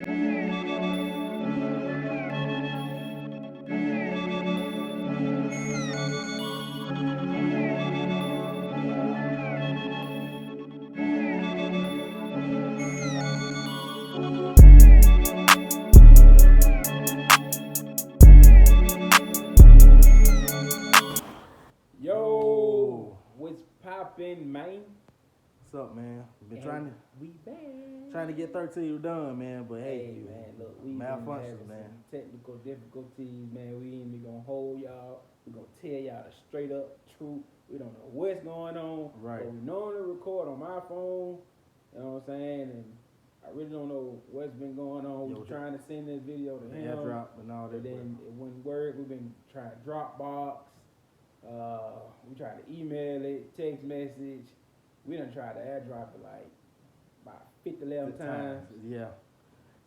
Yo, what's poppin', man? What's up, man? Been And we back. trying to get 13 done, man. But hey, Hey, man, look, we've been having malfunctions, man. some technical difficulties, man. We ain't even gonna hold y'all. We gonna tell y'all the straight up truth. We don't know what's going on. Right. But we normally record on my phone. You know what I'm saying? And I really don't know what's been going on. We Yo, were trying to send this video to The him. airdrop and all But that. then it wouldn't work. We've been trying Dropbox. We tried to email it, text message. We done tried to airdrop it like about 50, 11 times. Yeah.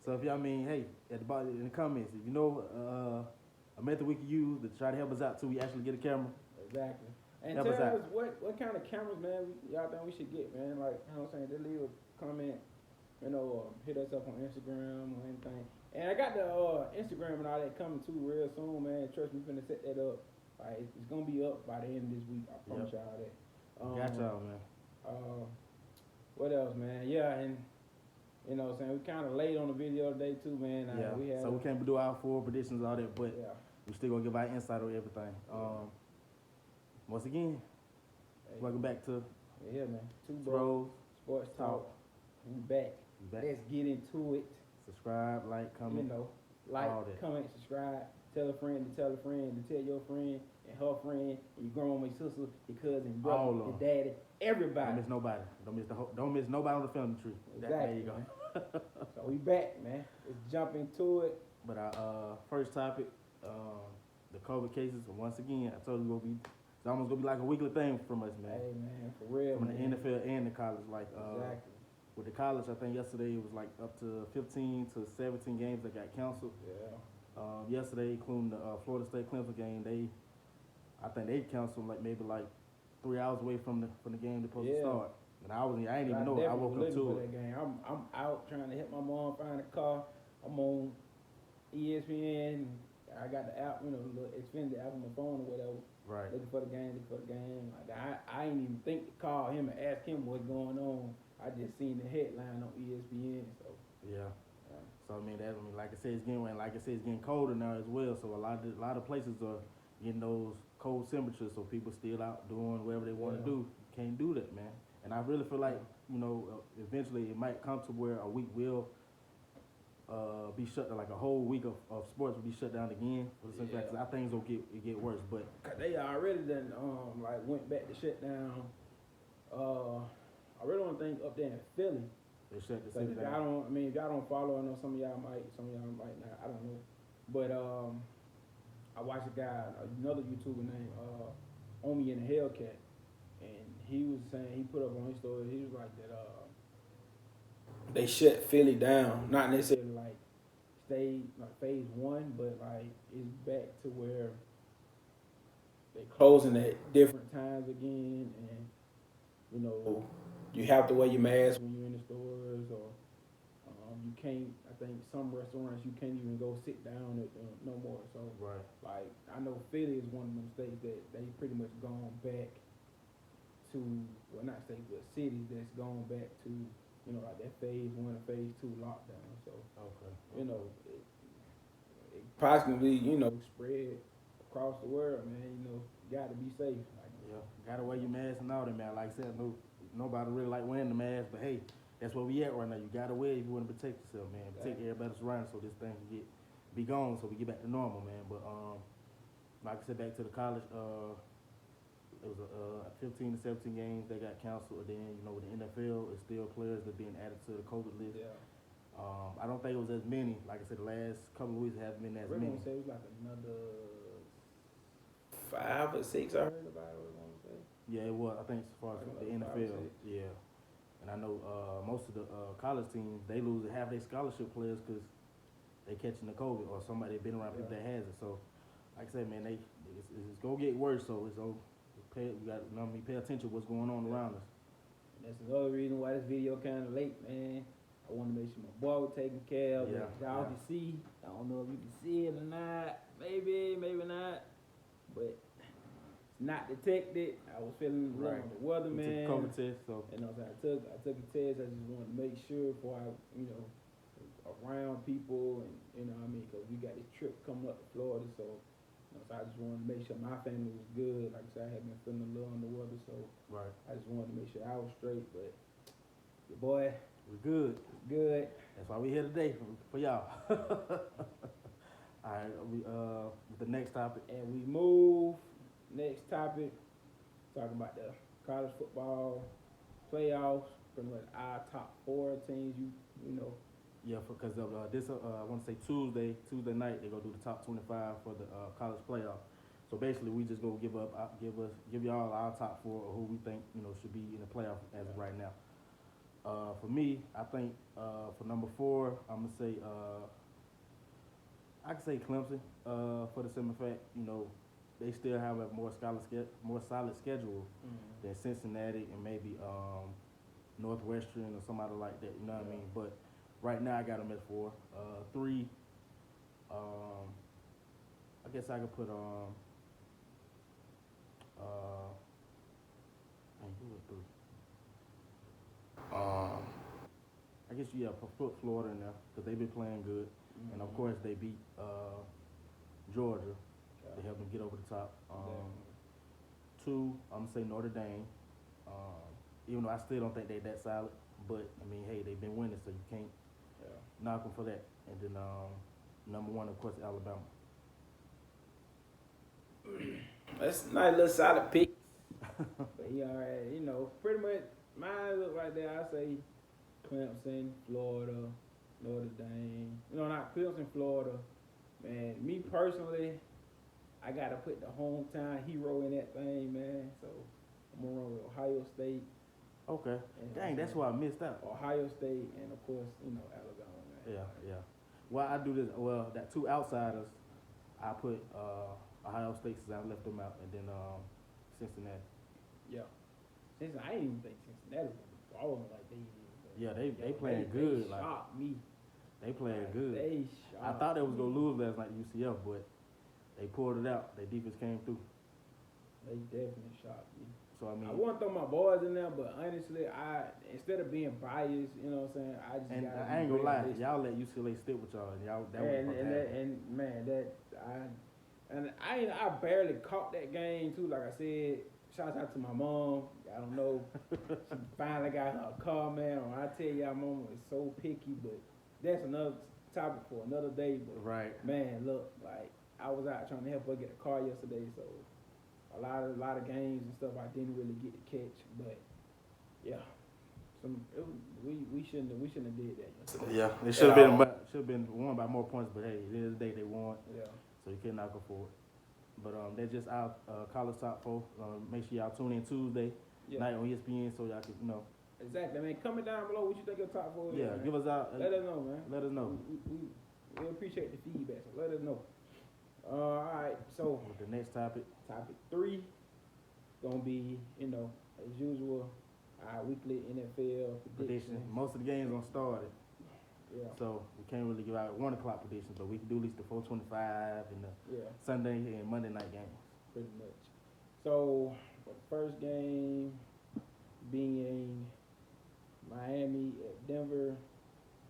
So if y'all hey, at the bottom in the comments, if you know a method we can use to try to help us out till we actually get a camera. Exactly. And Help tell us out. us what kind of cameras, man, y'all think we should get, man. Like, you know what I'm saying? Just leave a comment, hit us up on Instagram or anything. And I got the Instagram and all that coming too real soon, man. Trust me, finna set that up. Like, it's gonna be up by the end of this week. I promise y'all that. Got y'all, man. What else, man? Yeah, and you know what I'm saying, we kind of late on the video today too, man. So we can't do our full predictions, all that, but yeah. we still gonna give our insight on everything. Once again, welcome back to man. Two Bros Bros Sports Talk. We back. Let's get into it. Subscribe, like, comment. Like, all that. comment, subscribe. Tell a friend to tell a friend to tell your friend and her friend and your grandma, your sister, your cousin, your brother, your daddy, everybody. Don't miss nobody. Don't miss nobody on the family tree. Exactly. There you go. So we back, man. Let's jump into it. But our first topic, the COVID cases. Once again, I told you it's almost gonna be like a weekly thing from us, man. Hey, man, for real, from man. the NFL and the college. Like exactly. With the college, I think yesterday it was like up to 15 to 17 games that got canceled. Yeah. Yesterday, including the Florida State Clemson game, I think they canceled maybe 3 hours away from the game they're supposed to start. And I didn't even know it. I woke up to it. That game. I'm out trying to help my mom find a car. I'm on ESPN. I got the app, the Xfinity app on my phone or whatever. Right. Looking for the game. Like I ain't even think to call him and ask him what's going on. I just seen the headline on ESPN. So yeah. So like I said, it's getting colder now as well. So a lot of places are getting those cold temperatures. So people still out doing whatever they want to do. Can't do that, man. And I really feel like eventually it might come to where a week will be shut down, like a whole week of sports will be shut down again. Because I think it'll get worse. But they already done went back to shut down. I really don't think up there in Philly. They shut the city down. If y'all don't follow, I know some of y'all might not. I don't know. But I watched a guy, another YouTuber named Omi and the Hellcat, and he was saying, he put up on his story, he was like that they shut Philly down, not necessarily like stay like phase one, but like it's back to where they closing at different times again, and you have to wear your mask when you're in the stores, or you can't. I think some restaurants you can't even go sit down at no more. So right. Like I know Philly is one of them states that they pretty much gone back to, well, not states but cities that's gone back to like that phase one and phase two lockdown. So it possibly spread across the world, man. You got to be safe. Gotta wear your mask and all that, man. Like I said, nobody really like wearing the mask, but hey, that's where we at right now. You gotta wear it if you want to protect yourself, man. Protect everybody that's around so this thing can be gone, so we get back to normal, man. But like I said, back to the college, it was 15 to 17 games that got canceled. And then with the NFL, it's still players that being added to the COVID list. Yeah. I don't think it was as many. Like I said, the last couple of weeks haven't been as many. I say it was like another 5 or 6 I heard about it. Yeah, it was. I think as far as the NFL, yeah. And I know most of the college teams, they lose half their scholarship players because they catching the COVID or somebody been around people that has it. So, like I said, man, it's gonna get worse. So we got pay attention to what's going on around us. And that's another reason why this video kind of late, man. I I want to make sure my boy was taken care of. Yeah, Y'all can see. I don't know if you can see it or not. Maybe not. But it's not detected. I was feeling Right. the weather, You man. took a COVID test, so. And I took a test. I just wanted to make sure before I, around people and because we got this trip coming up to Florida, so. So I just wanted to make sure my family was good. Like I said, I had been feeling a little under the weather, so right. I just wanted to make sure I was straight. But your boy, we're good. Good. That's why we here today for y'all. All right, with the next topic. And we move. Next topic, talking about the college football playoffs. Pretty much our top 4 teams. You know. Yeah, because this I want to say Tuesday night they're gonna do the top 25 for the college playoff. So basically, we just gonna give y'all our top 4 of who we think should be in the playoff as of right now. For me, I think for number 4, I'm gonna say I can say Clemson for the simple fact they still have a more solid schedule than Cincinnati and maybe Northwestern or somebody like that. You know what I mean? But right now, I got them at 4. 3, I guess I could put who was 3? I guess put Florida in there because they've been playing good, and of course they beat Georgia. Yeah. They helped them get over the top. 2, I'm gonna say Notre Dame. Even though I still don't think they're that solid, but I mean, hey, they've been winning, so you can't knock them for that. And then number 1, of course, Alabama. That's a nice little solid pick. But he already, pretty much mine look right there. I say Clemson, Florida, Notre Dame. Not Clemson, Florida. Man, me personally, I gotta put the hometown hero in that thing, man. So I'm gonna run with Ohio State. Okay. Dang, that's why I missed out. Ohio State and of course, Alabama, man. Yeah. Well, I do this. Well, that 2 outsiders, I put Ohio State since I left them out, and then Cincinnati. Yeah. I didn't even think Cincinnati was balling like they did. Yeah, they playing good. They shocked me. They playing good. They shocked I thought they was gonna lose last night to UCF, but they pulled it out. Their defense came through. They definitely shocked me. So I mean, I want to throw my boys in there, but honestly, instead of being biased, you know what I'm saying, I just gotta I ain't gonna lie, y'all let UCLA stick with y'all, and y'all I barely caught that game too. Like I said, shouts out to my mom. I don't know, she finally got her car, man. When I tell y'all, mama is so picky, but that's another topic for another day. But right, man, look, like I was out trying to help her get a car yesterday, so. A lot of games and stuff I didn't really get to catch, but yeah, we shouldn't have did that yesterday. Yeah, it should have been won by more points, but hey, it is the day they won. Yeah. So you cannot go forward. But that's just our college top 4. Make sure y'all tune in Tuesday night on ESPN so y'all can Exactly, man. Comment down below what you think your top 4 is. Yeah, give us out. Let us know, man. Let us know. We appreciate the feedback, so let us know. All right, so with the next topic 3, gonna be as usual our weekly NFL predictions. Most of the games don't start it, so we can't really give out 1 o'clock predictions, but we can do at least the 4:25 and the Sunday and Monday night games. Pretty much. So the first game being Miami at Denver.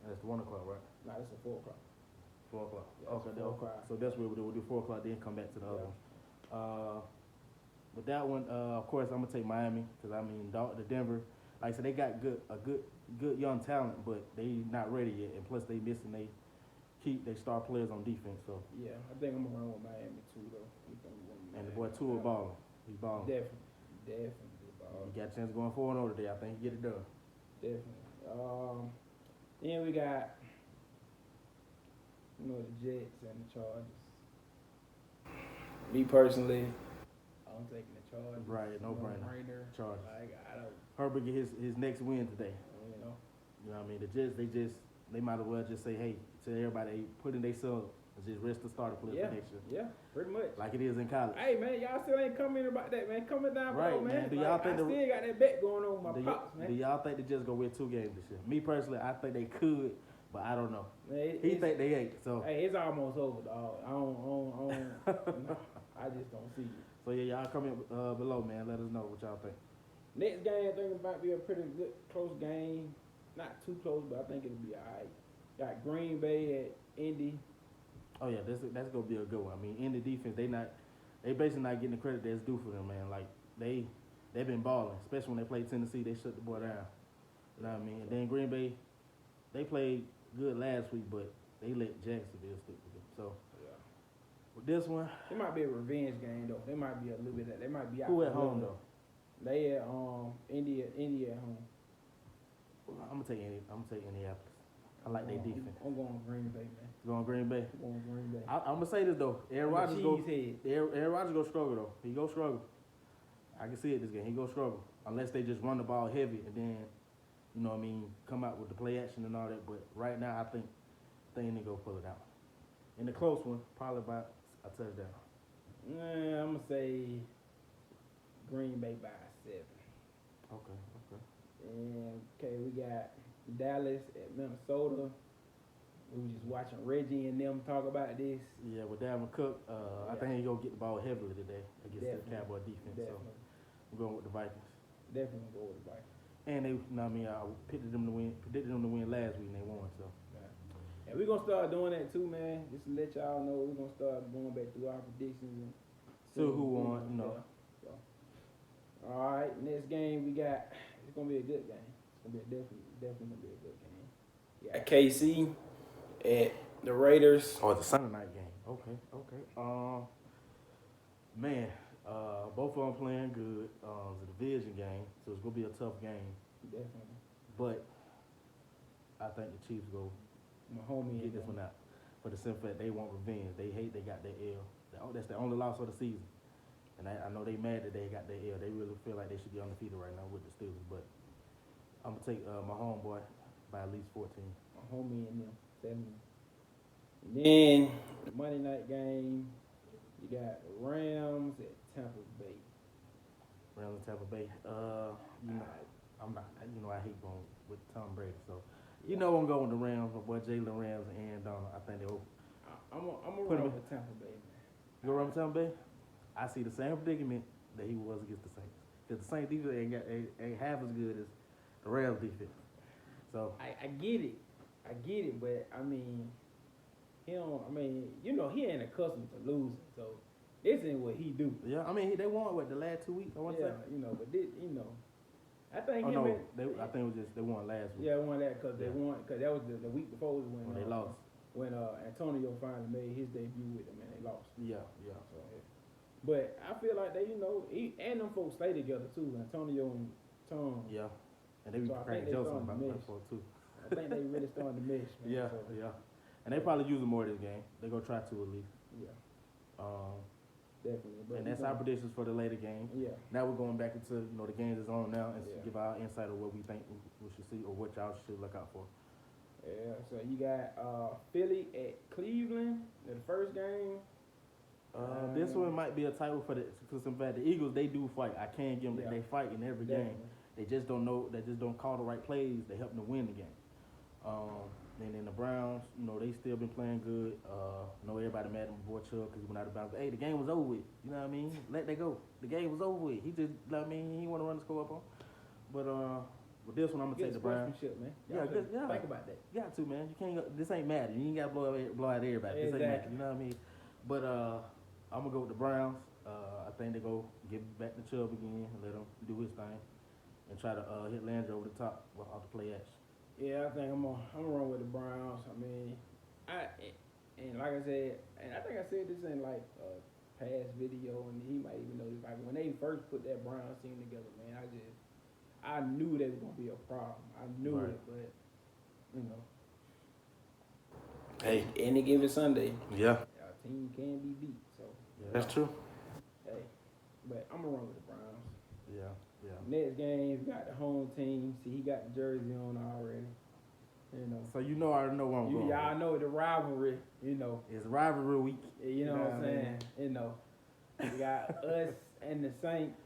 That's 1 o'clock, right? No, that's a 4 o'clock. 4 o'clock. Yeah, okay, 4 o'clock. So that's what we'll do 4 o'clock, then come back to the other one. With that one, of course, I'm gonna take Miami because I mean the Denver, like I said, they got a good young talent, but they not ready yet, and plus they missing they star players on defense. So yeah, I think I'm gonna run with Miami too, though. And the boy Tua balling, he's balling. Definitely balling. He got a chance of going 4-0 today. I think he get it done. Definitely. Then we got the Jets and the Chargers. Me personally, I'm taking the Chargers. Right, no brainer. Chargers. Like, I don't. Herbert get his next win today. You know. You know what I mean? The Jets, they might as well just say, hey, to everybody, putting themselves and just rest the starter flip Yeah, for next year. yeah, pretty much. Like it is in college. Hey man, y'all still ain't commenting about that, man. Comment down below, Right, man. Do y'all think I still got that bet going on with my pops, man. Do y'all think they just gonna win 2 games this year? Me personally, I think they could, but I don't know. Man, He think they ain't. So hey, it's almost over, dog. I don't no, I just don't see it. So yeah, y'all comment below, man. Let us know what y'all think. Next game, I think it might be a pretty good, close game. Not too close, but I think it'll be alright. Got Green Bay at Indy. Oh yeah, that's gonna be a good one. I mean, Indy defense, they basically not getting the credit that's due for them, man. Like they've been balling, especially when they played Tennessee. They shut the boy down. You know what I mean? And then Green Bay, they played good last week, but they let Jacksonville stick with them. So Yeah. with this one, It might be a revenge game though. They might be a little bit of that. They might be out. who for at home blood. though? They at Indy at home. I'm gonna take Indianapolis. I like their defense. I'm going Green Bay, man. Going Green Bay. I'm going Green Bay. I'm gonna say this though. Aaron Rodgers go struggle though. He go struggle. I can see it this game. He go struggle unless they just run the ball heavy and then, you know what I mean, come out with the play action and all that. But right now, I think they go pull it out. In the close one, probably about a touchdown. I'm gonna say Green Bay by 7. Okay. And okay, we got Dallas at Minnesota. We was just watching Reggie and them talk about this. Yeah, with Dalvin Cook, I think he gonna get the ball heavily today against the Cowboy defense. Definitely. So we're going with the Vikings. Definitely go with the Vikings. And they, you know what I mean, I predicted them to win last week and they won. So. And we're gonna start doing that too, man. Just to let y'all know, we're gonna start going back through our predictions and see who won, you know. So, all right, next game we got. It's gonna be a good game. It's gonna be definitely gonna be a good game. Yeah, KC at the Raiders. Oh, it's a Sunday night game. Okay. Man, both of them playing good. It's a division game, so it's gonna be a tough game. Definitely. But I think the Chiefs go My homie get this one out. For the simple fact they want revenge. They hate they got their L. That's the only loss of the season. And I know they mad that they got their L. They really feel like they should be undefeated right now with the Steelers. But I'm gonna take my homeboy by at least 14. My homie and them 7. And then the Monday night game, you got Rams at Tampa Bay. Rams and Tampa Bay. You know, I'm not. You know, I hate going with Tom Brady. So, you know, I'm going with the Rams. My boy Jalen Rams and Donald. I think they'll. I'm gonna run with Tampa Bay, man. You gonna run with Tampa Bay? I see the same predicament that he was against the Saints. Because the Saints defense ain't half as good as the Rams defense. So I get it, but I mean, he don't. I mean, you know, he ain't accustomed to losing, so this ain't what he do. yeah, I mean they won the last 2 weeks. I want to say. You know, but this, you know, I think Oh him no, and, I think it was just they won last week. Yeah, won that because they Yeah. won because that was the week before was when They lost. When Antonio finally made his debut with them and they lost. Yeah. So, but I feel like they, you know, and them folks stay together too. Antonio and Tom. Yeah, and they be So I think cracking they jokes starting about to that mesh. for too. I think they really starting to mesh. Man. Yeah, So, yeah, and they probably use them more this game. They gonna try to at least. Yeah, definitely. But And that's our predictions for the later game. Yeah. Now we're going back into the games that's on now and Yeah. give our insight of what we think we should see or what y'all should look out for. Yeah, so you got Philly at Cleveland, the first game. This one might be a title for because in fact the Eagles they do fight. I can't give them Yeah. they fight in every Definitely. game. They just don't know. They just don't call the right plays. They help them to win the game. And then the Browns, you know, they still been playing good. Know everybody mad at my boy Chubb because he went out of bounds. Hey, the game was over with. You know what I mean? Let that go. The game was over with. He just, I mean, he want to run the score up on. But with this one, I'm gonna take the Browns. Sportsmanship, man. Yeah, good. Yeah. Think about that. You got to, man. You can't. This ain't matter. You ain't got to blow out everybody. This ain't matter. Exactly. You know what I mean? But I'm gonna go with the Browns. I think they go give back to Chubb again and let him do his thing and try to hit Landry over the top off the play action. Yeah, I think I'm gonna run with the Browns. I mean, and like I said, and I think I said this in like a past video, and he might even know this. Like when they first put that Browns team together, man, I knew they was gonna be a problem. I knew Right. it, but you know, Hey. any given Sunday, Yeah. our team can be beat. So That's true. hey, but I'm gonna run with the Browns. Yeah. Next game, we got the home team. See, he got the jersey on already. You know. So you know I already know where I'm going. Y'all know the rivalry. You know. It's rivalry week. You know what I'm saying? You know. You got us and the Saints.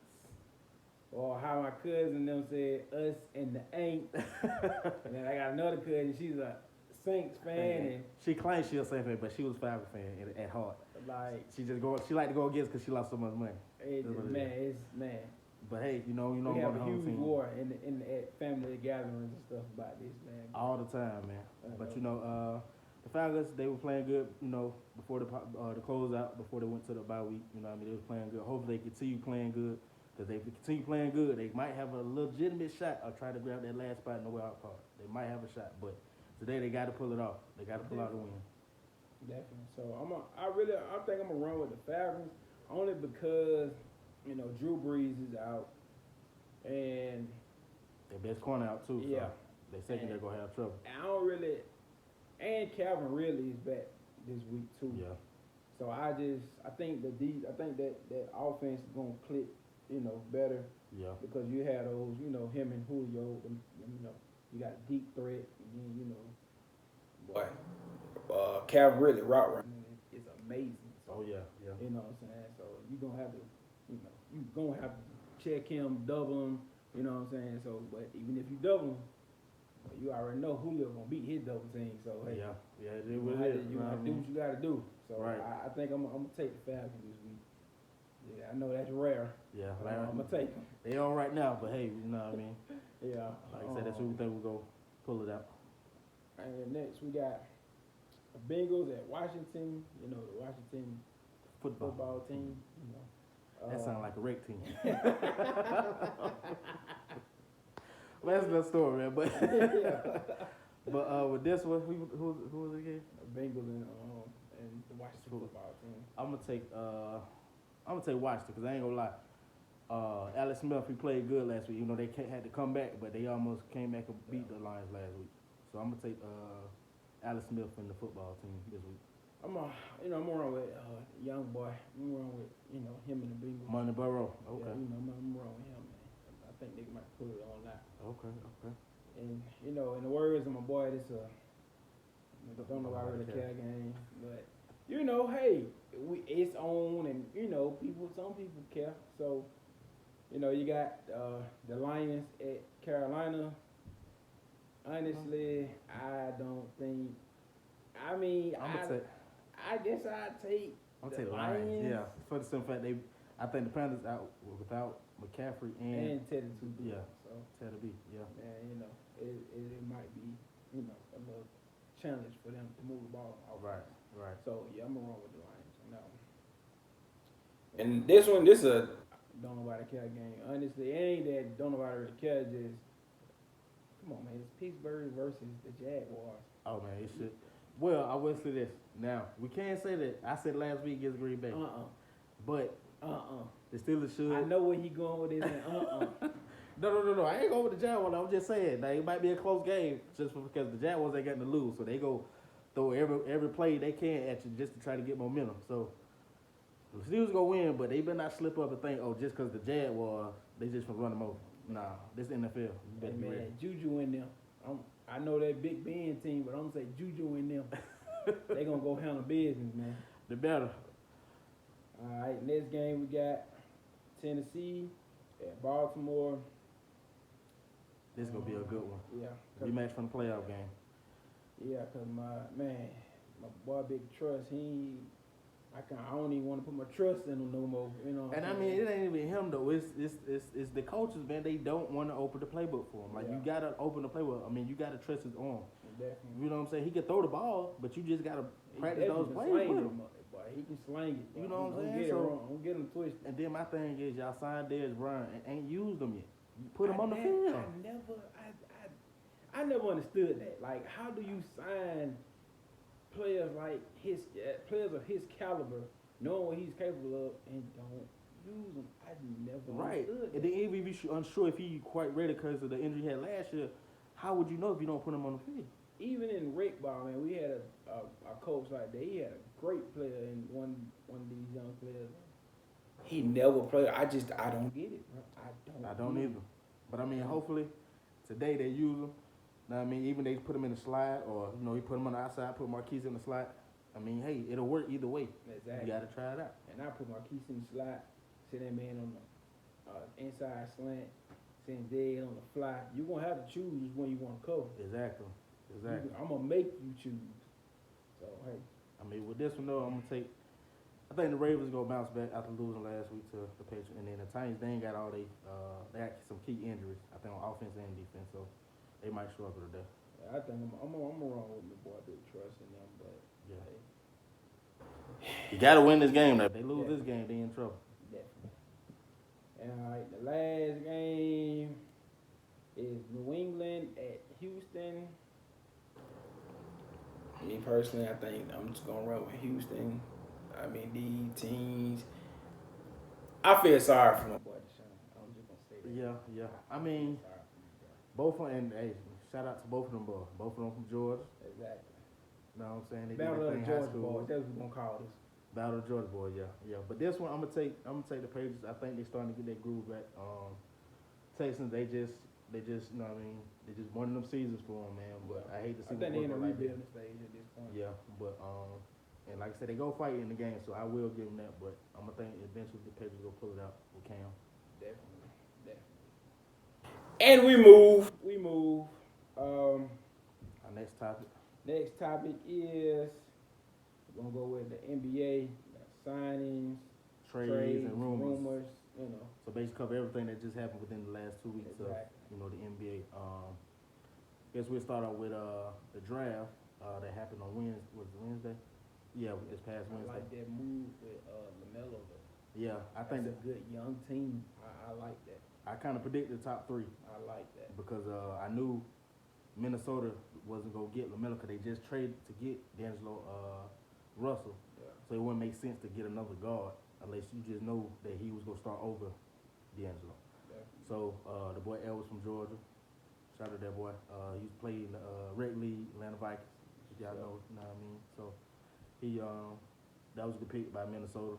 Or how my cousin them said, us and the ain't. And then I got another cousin, she's a Saints fan. And she claims she's a Saints fan, but she was a Falcons fan at heart. Like she like to go against because she lost so much money. Man. But hey, you know, we have a huge war at family gatherings and stuff about this, man. All the time, man. But you know, the Falcons, they were playing good, you know, before the closeout, before they went to the bye week. You know what I mean? They were playing good. Hopefully they continue playing good. Because if they continue playing good, they might have a legitimate shot of trying to grab that last spot in the wild card. They might have a shot, but today they got to pull it off. They got to pull out the win. Definitely. So I think I'm gonna run with the Falcons only because you know Drew Brees is out and their best corner out too. Yeah. So they second they're gonna have trouble. And Calvin really is back this week too. Yeah. So I think that offense is gonna click. You know, better. Yeah. Because you had those, you know, him and Julio, you know, you got a deep threat, and then, you know, boy, Calvin really route running is amazing. So, yeah. You know what I'm saying? So you're gonna have to, check him, double him, you know what I'm saying? So, but even if you double him, you already know Julio gonna beat his double team. So, hey, you gotta do what you gotta do. So, right. I think I'm gonna take the Falcons this week. Yeah, I know that's rare. Yeah, I'm gonna take them. They on right now, but hey, you know what I mean. Yeah. Like I said, that's who we think we'll go pull it out. And next we got the Bengals at Washington. You know the Washington football team. You know. That sounds like a rec team. Well, that's another story, man. But but with this one, who was it again? The Bengals and the Washington football team. I'm gonna take Washington because I ain't gonna lie. Alex Smith, he played good last week. You know they had to come back, but they almost came back and beat the Lions last week. So I'm gonna take Alex Smith and the football team this week. I'm around with young boy. I'm around with him and the Bengals. Money Burrow. Okay. Yeah, I'm around with him, man. I think they might pull it on that. Okay. And in the words of my boy, this don't know about really care game, but hey, it's on, and some people care. So you got the Lions at Carolina. Honestly, I don't think. I mean, I guess I'd take the Lions. Yeah, for the simple fact I think the Panthers out without McCaffrey and Teddy too. Yeah, so Teddy B. Yeah. And it might be a little challenge for them to move the ball out. Right. So yeah, I'm gonna run with the Lions on that one. And this a don't nobody care game. Honestly, it ain't that don't nobody really care. Just come on, man. It's Pittsburgh versus the Jaguars. Oh man, it should. Well, I will say this. Now we can't say that. I said last week against Green Bay. But the Steelers should. I know where he going with this. No. I ain't going with the Jaguars. I'm just saying that it might be a close game just because the Jaguars ain't got to lose, so they go throw every play they can at you just to try to get momentum. So the Steelers gonna win, but they better not slip up and think, just because the Jaguars, they just gonna run them over. Nah, this NFL. You better be ready. Juju in them. I know that Big Ben team, but I'm gonna say Juju in them. They gonna go handle business, man. They better. All right, next game we got Tennessee at Baltimore. This is gonna be a good one. Yeah. Rematch from the playoff game. Yeah, cause my boy Big Trust, I don't even want to put my trust in him no more. And I mean, it ain't even him though. It's the coaches, man. They don't want to open the playbook for him. Like you gotta open the playbook. I mean, you gotta trust his arm. Definitely. You know what I'm saying? He can throw the ball, but you just gotta practice those plays with him. He can sling it. Boy. You know what I'm saying? Don't get him twisted. And then my thing is, y'all signed Dez Bryant and ain't used them yet. You put him on the field. I never understood that. Like, how do you sign players like players of his caliber, knowing what he's capable of, and don't use him? I never understood that. And then even if you're unsure if he's quite ready because of the injury he had last year, how would you know if you don't put him on the field? Even in rec ball, man, we had a coach like that. He had a great player in one of these young players. He never played. I don't get it, bro. I don't either. But I mean, hopefully today they use him. Now I mean, even they put him in the slide, or you know, he put him on the outside, put Marquise in the slide. I mean, hey, it'll work either way. Exactly. You gotta try it out. And I put Marquise in the slot, send that man on the inside slant, send dead on the fly. You're gonna have to choose when you want to cover. Exactly. I'm gonna make you choose. So hey. I mean, with this one though, I'm gonna take. I think the Ravens gonna bounce back after losing last week to the Patriots, and then the Titans they ain't got all they got some key injuries. I think on offense and defense, so they might struggle today. Yeah, I think I'm wrong with my boy Big Trust in them, but yeah. Hey. You gotta win this game. Now. If they lose this game, they in trouble. Definitely. And all right, the last game is New England at Houston. Me personally, I think I'm just gonna run with Houston. I mean, these teams. I feel sorry for my boy Deshaun. I'm just gonna say that. Yeah. I mean, both of them, and hey, shout out to both of them boys. Both of them from Georgia. Exactly. You know what I'm saying? They Battle of the Georgia boys. That's what we're gonna call this. Battle of the Georgia boys. Yeah. But this one, I'm gonna take the Patriots. I think they're starting to get their groove back. Texans, they just, you know what I mean? They just one of them seasons for them, man. But I hate to see. I think they're in a rebuilding stage at this point. Yeah, but and like I said, they go fight in the game, so I will give them that. But I'm gonna think eventually the Patriots will pull it out with Cam. Definitely. And we move. Our next topic. Next topic is we're gonna go with the NBA signings, trades and rumors. You know. So basically cover everything that just happened within the last 2 weeks of the NBA. Guess we'll start out with the draft that happened on Wednesday. Was it Wednesday? Yeah, this past Wednesday. I like that move with LaMelo though. Yeah, I think that's a good young team. I like that. I kind of predicted the top 3. I like that because I knew Minnesota wasn't gonna get LaMelo because they just traded to get D'Angelo Russell. Yeah. So it wouldn't make sense to get another guard unless you just know that he was gonna start over D'Angelo. Yeah. So the boy Elvis from Georgia, shout out to that boy. He's played in the Rec League, Atlanta Vikings. Y'all know, you know what I mean? So he that was a good pick by Minnesota.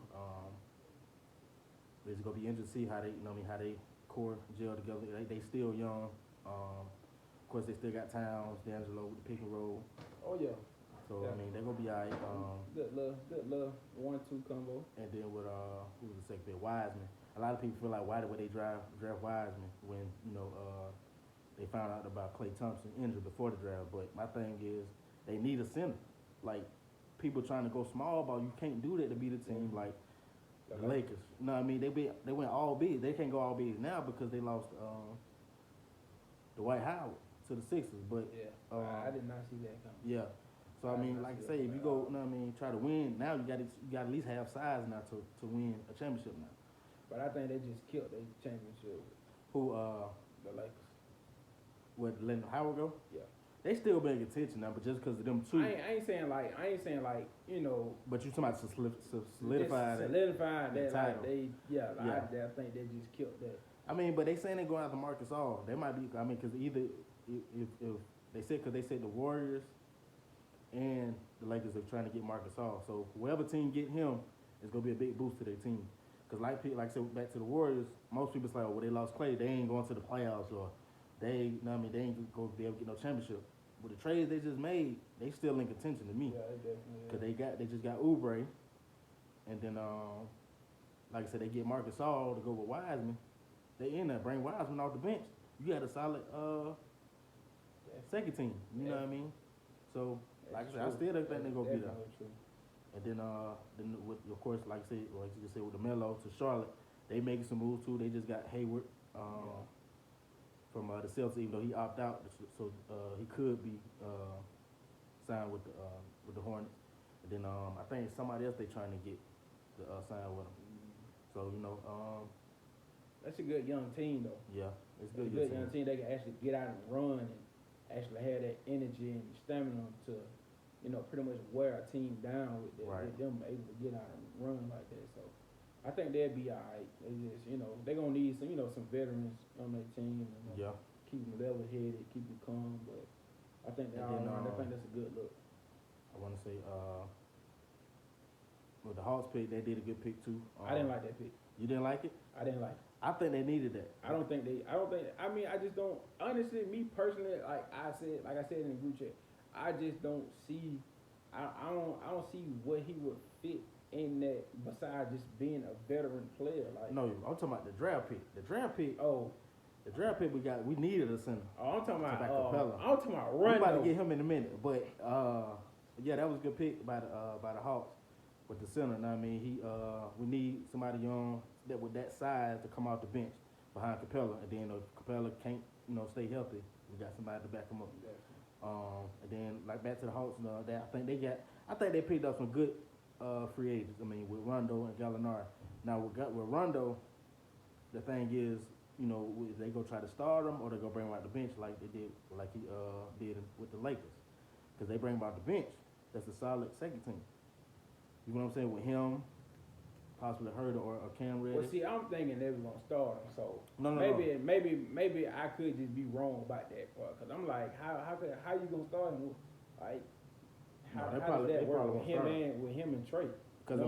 It's gonna be interesting to see how they, you know what I mean, how they core gel together. They still young. Of course, they still got Towns, D'Angelo with the pick and roll. Oh yeah. So I mean, they're gonna be alright. Good little 1-2 combo. And then with who was the second pick? Wiseman. A lot of people feel like why did they draft Wiseman when they found out about Klay Thompson injured before the draft. But my thing is they need a center. Like people trying to go small ball, you can't do that to beat a team like the Lakers. You know what I mean? They went all big. They can't go all big now because they lost Dwight Howard to the Sixers. But I did not see that coming. Yeah. So I mean, like I say, if you go, you know what I mean, try to win now, you got at least have size now to win a championship now. But I think they just killed their championship. Who? The Lakers. Where letting Howard go? Yeah. They still bring attention now, but just because of them two. I ain't saying like you know. But you talking about solidify that title. I think they just killed that. I mean, but they saying they going after Marcus All. They might be. I mean, because either if they said the Warriors and the Lakers are trying to get Marcus All. So whoever team get him is gonna be a big boost to their team. Because like I said, back to the Warriors, most people say, oh, well, they lost Klay, they ain't going to the playoffs, or they ain't going to be able to get no championship. With the trades they just made, they still in contention to me. Yeah, they definitely. Because they just got Oubre, and then like I said, they get Marcus All to go with Wiseman. They in there, bring Wiseman off the bench. You got a solid second team. You know what I mean? So like I said, I still don't think they're gonna be there. And then with, of course, like I said, like you just said with the Melo to Charlotte, they making some moves too. They just got Hayward from the Celtics, even though he opted out, so he could be signed with the Hornets. And then I think somebody else they trying to get to sign with him. So that's a good young team though. Yeah, it's a good young team. They can actually get out and run and actually have that energy and stamina to, pretty much wear a team down with them able to get out and run like that. So I think they'll be all right. They just, they're gonna need some veterans on their team. Keep them level-headed, keep them calm. But I think I think that's a good look. I want to say with the Hawks pick, they did a good pick too. I didn't like that pick. You didn't like it? I didn't like it. I think they needed that. I don't think. I mean, I just don't. Honestly, me personally, like I said in the group chat, I just don't see. I don't see what he would fit in that besides just being a veteran player. Like No, I'm talking about the draft pick. The draft pick. oh, The draft pick we needed a center. I'm talking about Capella. I'm talking about We Rondo. about to get him in a minute, but yeah, that was a good pick by the Hawks with the center. Now I mean, we need somebody young that with that size to come off the bench behind Capella, and then if Capella can't stay healthy, we got somebody to back him up. And then like back to the Hawks, I think they picked up some good free agents. I mean, with Rondo and Gallinari. Now with Rondo, the thing is, they go try to start him or they go bring him out the bench like he did with the Lakers, because they bring him out the bench. That's a solid second team. You know what I'm saying? With him, possibly Herder or Cam Reddish. Well, see, I'm thinking they was gonna start him, so No. maybe I could just be wrong about that part, because I'm like, how you gonna start him? Like, how does that work with him and Trey? Because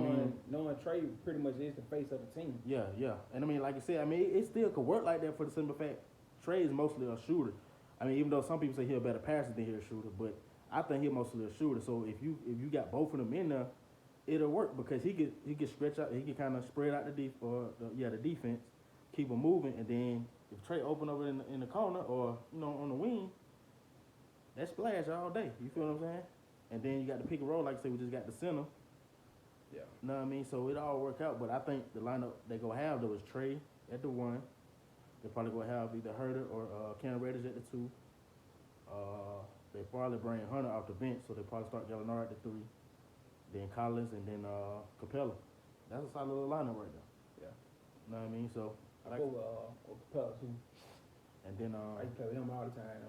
knowing Trey pretty much is the face of the team. Yeah, and I mean, like you said, I mean, it still could work like that for the simple fact Trey is mostly a shooter. I mean, even though some people say he's a better passer than he's a shooter, but I think he's mostly a shooter. So if you got both of them in there, it'll work, because he could stretch out, he could kind of spread out the defense, keep them moving, and then if Trey open over in the corner or on the wing, that's splash all day. You feel what I'm saying? And then you got the pick and roll, like I said, we just got the center. Yeah. You know what I mean? So it all work out, but I think the lineup they gonna have though is Trey at the 1. They probably gonna have either Herder or Cam Reddish at the 2. They probably bring Hunter off the bench, so they probably start Gallinari at the 3. Then Collins and then Capella. That's a solid little lineup right there. Yeah. You know what I mean? So I go with Capella too. And then I used to play with him all the time.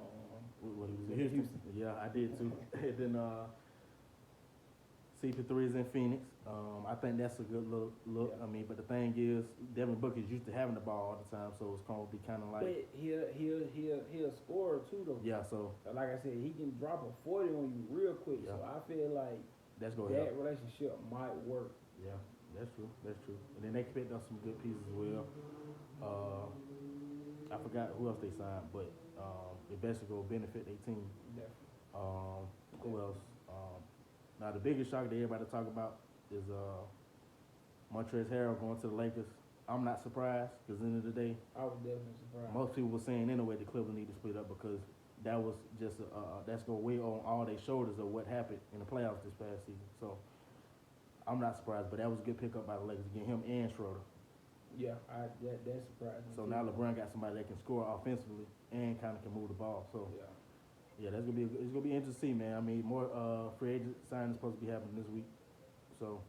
what he was in Houston. Yeah, I did too. And then CP3 is in Phoenix. I think that's a good look. Yeah. I mean, but the thing is, Devin Booker's used to having the ball all the time, so it's gonna be kind of like. But he'll score too though. Yeah. So. Like I said, he can drop a 40 on you real quick. Yeah. So I feel like That's gonna that help. relationship might work. Yeah, that's true. And then they picked up some good pieces as well. I forgot who else they signed, but it basically will benefit their team. Definitely. Who else? Now the biggest shock that everybody talk about is Montrezl Harrell going to the Lakers. I'm not surprised, because at the end of the day, I was definitely surprised. most people were saying anyway the Clippers need to split up, because that was just that's going to weigh on all their shoulders of what happened in the playoffs this past season. So I'm not surprised, but that was a good pickup by the Lakers to get him and Schroeder. Yeah, that's surprising. So now LeBron got somebody that can score offensively and kind of can move the ball. So yeah, it's gonna be interesting to see, man. I mean, more free agent signings supposed to be happening this week. So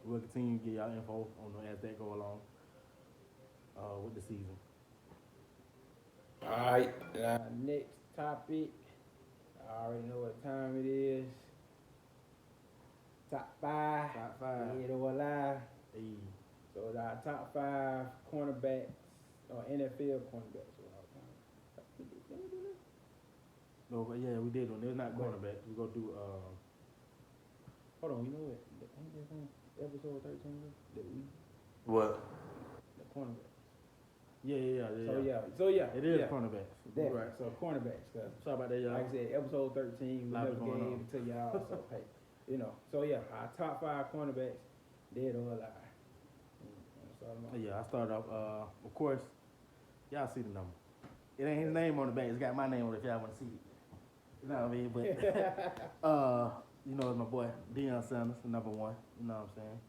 we'll continue to get y'all info on as that go along with the season. All right, next topic. I already know what time it is. Top 5. Top 5. Dead or alive. Hey. So it's our top 5 cornerbacks, or NFL cornerbacks of all time. Did we do this? No, but yeah, we did one. It's not cornerbacks. We go do. Hold on, you know what? Ain't this on episode 13? That we What? the cornerbacks. Yeah. So yeah. It is cornerbacks. Definitely. Right. So cornerbacks. Cause Sorry about that, y'all. like I said, episode 13, we never going gave on. it to y'all. So hey, So yeah, our top 5 cornerbacks, dead or alive. Yeah, I started off. Of course, y'all see the number. It ain't his name on the back. It's got my name on it if y'all want to see it. You know what I mean? But it's my boy Deion Sanders, number 1. You know what I'm saying?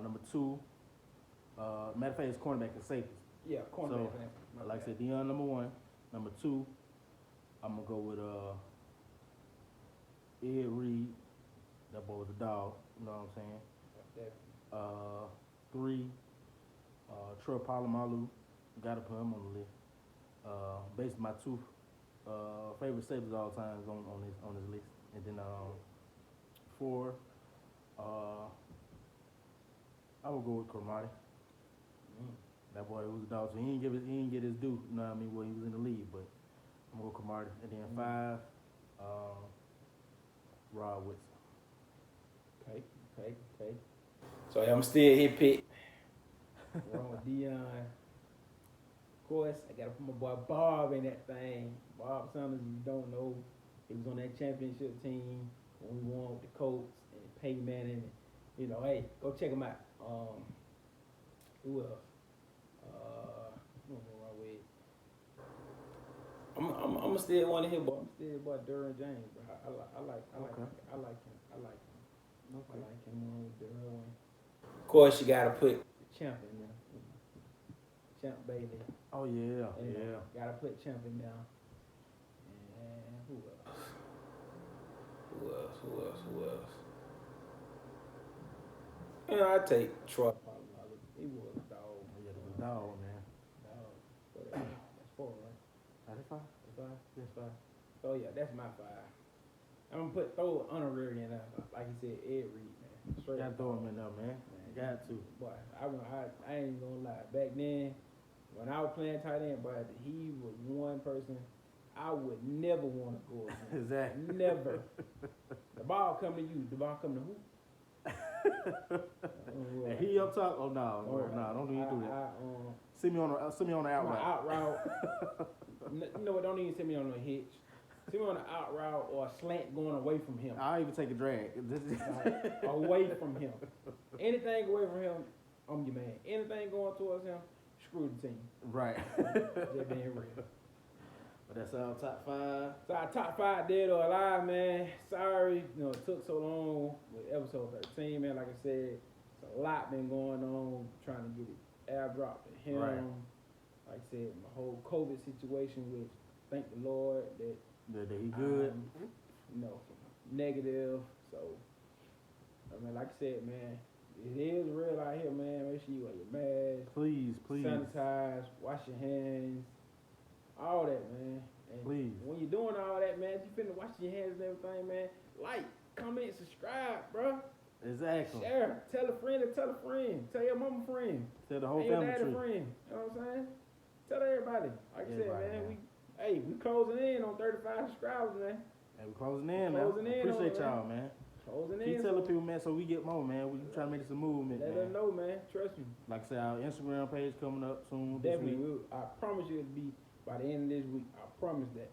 Number 2. Matter of fact, it's cornerback and safety. Yeah, cornerback. So, like I said, Deion number 1. Number 2, I'm gonna go with Ed Reed. That boy was a dog. You know what I'm saying? 3, Troy Polamalu. Gotta put him on the list. Basically, my 2 favorite safeties of all time is on this list. And then 4, I would go with Cromartie. That boy was a dog, so he didn't get his due. You know what I mean? Well, he was in the league, but I'm gonna go Cromartie. And then 5, Rod Woodson. Okay. So I'm still here pick. Wrong with Dion. Of course, I gotta put my boy Bob in that thing. Bob Sanders, you don't know, he was on that championship team when we won with the Colts and Peyton Manning. And, you know, hey, go check him out. Who else? Who am I wrong with? I'm still one of his boy. I'm still boy Derwin James, bro. I like him. I like him. Okay. I like him with Derwin. Of course, you gotta put the champ in there. Champ Bailey. Oh yeah, And, yeah. Gotta put champ in there. And who else? Who else? You know, I take Troy Polamalu. He was a dog. Yeah, the dog, man. Dog. But, that's 4, right? That's 5. That's 5. So yeah, that's my 5. I'm gonna throw an honorary in there, like you said, Ed Reed, man. Straight Gotta throw him in there, man. Got to. Boy, I ain't gonna lie. Back then, when I was playing tight end, boy, he was one person I would never want to go against. Exactly. Never. The ball come to you. The ball come to who? And he up top? Oh no, don't even do that. Send me on the out route. Out route. You know what? Don't even send me on no hitch. Send me on the out route or a slant going away from him. I'll even take a drag. Away from him. Anything away from him, I'm your man. Anything going towards him, screw the team. Right. Just being real. But that's our top 5. So our top 5 dead or alive, man. Sorry, it took so long with episode 13, man. Like I said, it's a lot been going on trying to get it airdropped to him. Right. Like I said, my whole COVID situation, which thank the Lord that he good. Negative. So, I mean, like I said, man, it is real out here, man. Make sure you wear your mask. Please. Sanitize, wash your hands, all that, man. And please. when you're doing all that, man, you finna wash your hands and everything, man. Like, comment, subscribe, bro. Exactly. Share. Tell a friend to tell a friend. Tell your mama friend. Tell the whole your family daddy tree. friend. You know what I'm saying? Tell everybody. Like I said, man, we closing in on 35 subscribers, man. Hey, we closing in, man. Appreciate y'all, man. Closing in. Keep telling people, man, so we get more, man. We trying to make this a movement, Let man. them know, man. Trust me. Like I said, our Instagram page coming up soon. Definitely. I promise you it'll be by the end of this week. I promise that.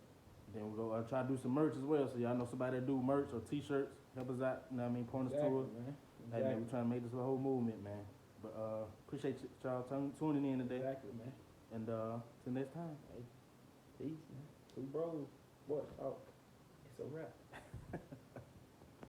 Then we'll go try to do some merch as well. So y'all know somebody that do merch or t-shirts. Help us out. You know what I mean? Point us to it. Man. Hey, man, we trying to make this a whole movement, man. But appreciate y'all tuning in today. Exactly, man. And till next time. Hey, peace, man. Two bros. What? Oh, it's a wrap.